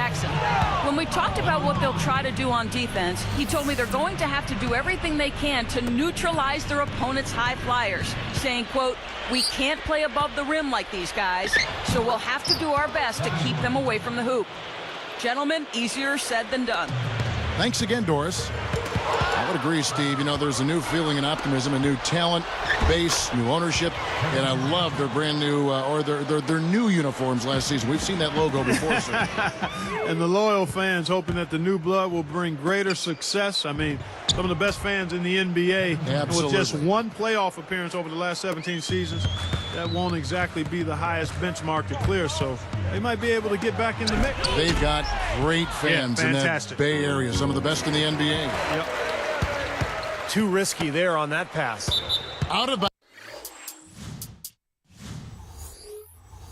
Jackson. When we talked about what they'll try to do on defense, he told me they're going to have to do everything they can to neutralize their opponent's high flyers, saying, quote, "We can't play above the rim like these guys, so we'll have to do our best to keep them away from the hoop." Gentlemen, easier said than done. Thanks again, Doris. I would agree, Steve. You know, there's a new feeling and optimism, a new talent base, new ownership, and I love their brand new, or their new uniforms last season. We've seen that logo before, sir. And the loyal fans hoping that the new blood will bring greater success. I mean, some of the best fans in the NBA. Absolutely. With just one playoff appearance over the last 17 seasons, that won't exactly be the highest benchmark to clear. So they might be able to get back in the mix. They've got great fans in that Bay Area, some of the best in the NBA. Yep. Too risky there on that pass. Out of bounds.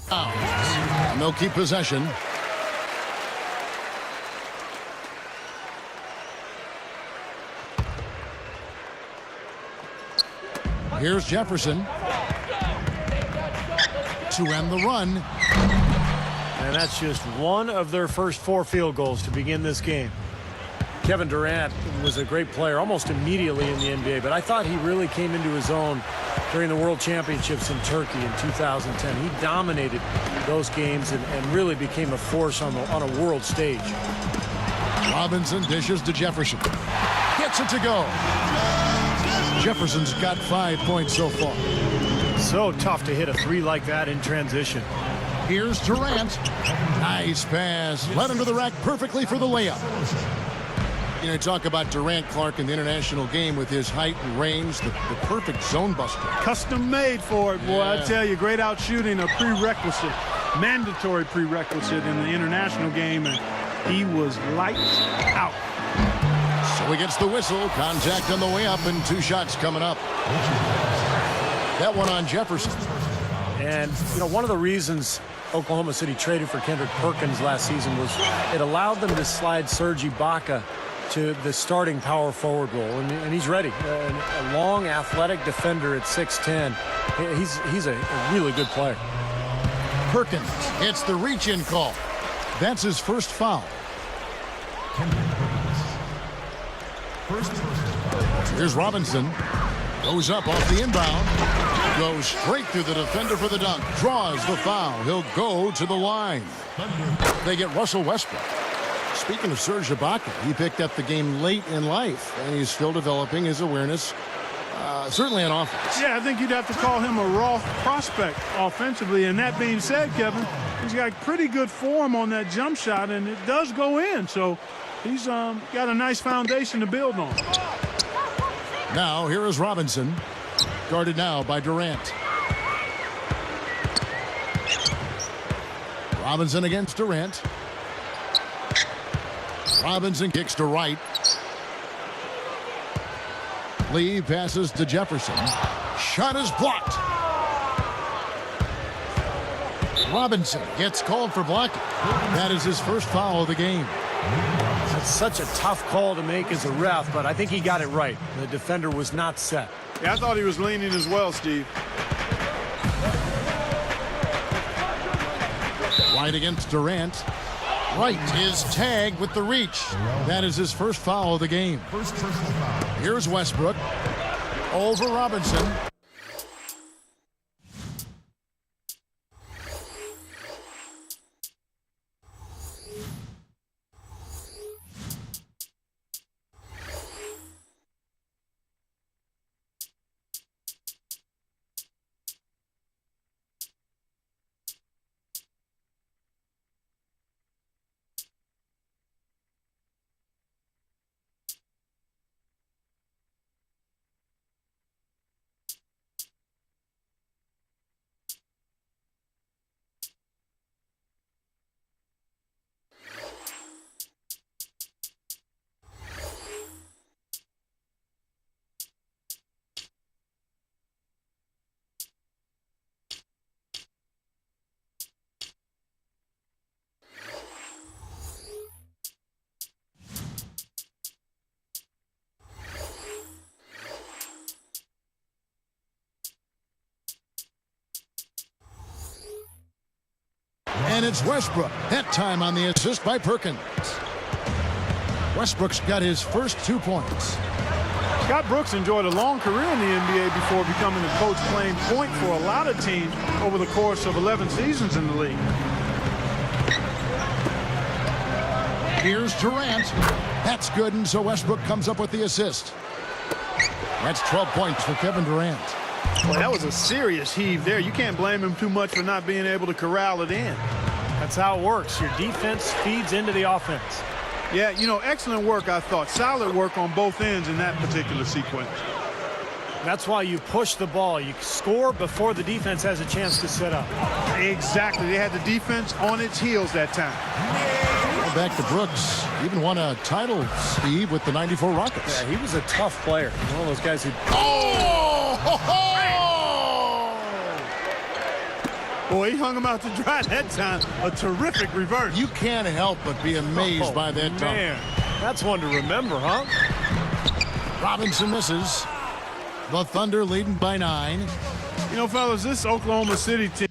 And they'll keep possession. Here's Jefferson to end the run. And that's just one of their first 4 field goals to begin this game. Kevin Durant was a great player almost immediately in the NBA, but I thought he really came into his own during the World Championships in Turkey in 2010. He dominated those games and really became a force on a world stage. Robinson dishes to Jefferson. Gets it to go. Jefferson's got 5 points so far. So tough to hit a 3 like that in transition. Here's Durant. Nice pass. Led him to the rack perfectly for the layup. You know, talk about Durant, Clark, in the international game with his height and range, the perfect zone buster. Custom made for it, boy. Yeah. I tell you, great out shooting, a prerequisite, mandatory prerequisite in the international game, and he was lights out. So he gets the whistle. Contact on the way up, and 2 shots coming up. That one on Jefferson. And, you know, one of the reasons Oklahoma City traded for Kendrick Perkins last season was it allowed them to slide Serge Ibaka to the starting power forward role, and he's ready. A long, athletic defender at 6'10". He's a really good player. Perkins gets the reach-in call. That's his first foul. Here's Robinson. Goes up off the inbound. Goes straight through the defender for the dunk. Draws the foul. He'll go to the line. They get Russell Westbrook. Speaking of Serge Ibaka, he picked up the game late in life, and he's still developing his awareness, certainly on offense. Yeah, I think you'd have to call him a raw prospect offensively. And that being said, Kevin, he's got pretty good form on that jump shot, and it does go in. So he's got a nice foundation to build on. Now, here is Robinson, guarded now by Durant. Robinson against Durant. Robinson kicks to right. Lee passes to Jefferson. Shot is blocked. Robinson gets called for blocking. That is his first foul of the game. That's such a tough call to make as a ref, but I think he got it right. The defender was not set. Yeah, I thought he was leaning as well, Steve. White against Durant. Wright is tagged with the reach. That is his first foul of the game. Here's Westbrook over Robinson. And it's Westbrook. That time on the assist by Perkins. Westbrook's got his first 2 points. Scott Brooks enjoyed a long career in the NBA before becoming a coach playing point for a lot of teams over the course of 11 seasons in the league. Here's Durant. That's good, and so Westbrook comes up with the assist. That's 12 points for Kevin Durant. Well, that was a serious heave there. You can't blame him too much for not being able to corral it in. That's how it works. Your defense feeds into the offense. Yeah, you know, excellent work, I thought. Solid work on both ends in that particular sequence. That's why you push the ball. You score before the defense has a chance to set up. Exactly. They had the defense on its heels that time. Well, back to Brooks. Even won a title, Steve, with the '94 Rockets. Yeah, he was a tough player. One of those guys who... Oh! Ho, ho! Boy, he hung him out to dry that time. A terrific reverse. You can't help but be amazed by that dunk. Man, that's one to remember, huh? Robinson misses. The Thunder leading by 9. You know, fellas, this Oklahoma City team.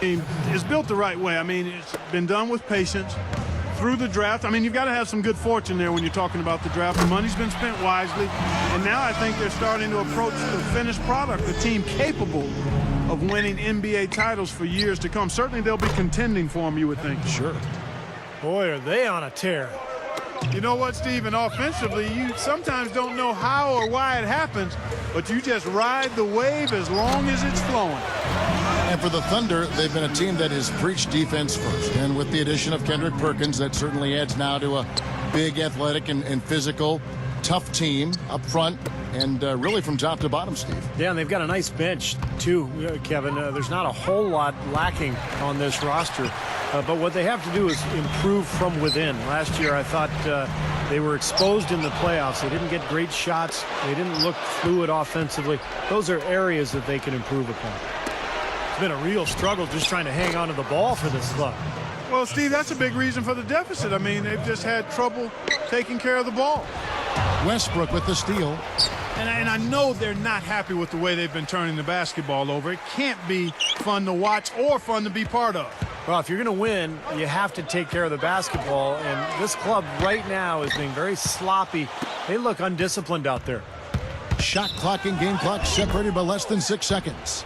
Is built the right way. I mean, it's been done with patience through the draft. I mean, you've got to have some good fortune there when you're talking about the draft. The money's been spent wisely, and now I think they're starting to approach the finished product, the team capable of winning NBA titles for years to come. Certainly they'll be contending for them, you would think. Sure. Boy, are they on a tear. You know what, Steven? Offensively, you sometimes don't know how or why it happens, but you just ride the wave as long as it's flowing. And for the Thunder, they've been a team that has preached defense first. And with the addition of Kendrick Perkins, that certainly adds now to a big athletic and physical, tough team up front and really from top to bottom, Steve. Yeah, and they've got a nice bench, too, Kevin. There's not a whole lot lacking on this roster. But what they have to do is improve from within. Last year, I thought they were exposed in the playoffs. They didn't get great shots. They didn't look fluid offensively. Those are areas that they can improve upon. It's been a real struggle just trying to hang on to the ball for this club. Well, Steve, that's a big reason for the deficit. I mean, they've just had trouble taking care of the ball. Westbrook with the steal. And I know they're not happy with the way they've been turning the basketball over. It can't be fun to watch or fun to be part of. Well, if you're going to win, you have to take care of the basketball. And this club right now is being very sloppy. They look undisciplined out there. Shot clock and game clock separated by less than 6 seconds.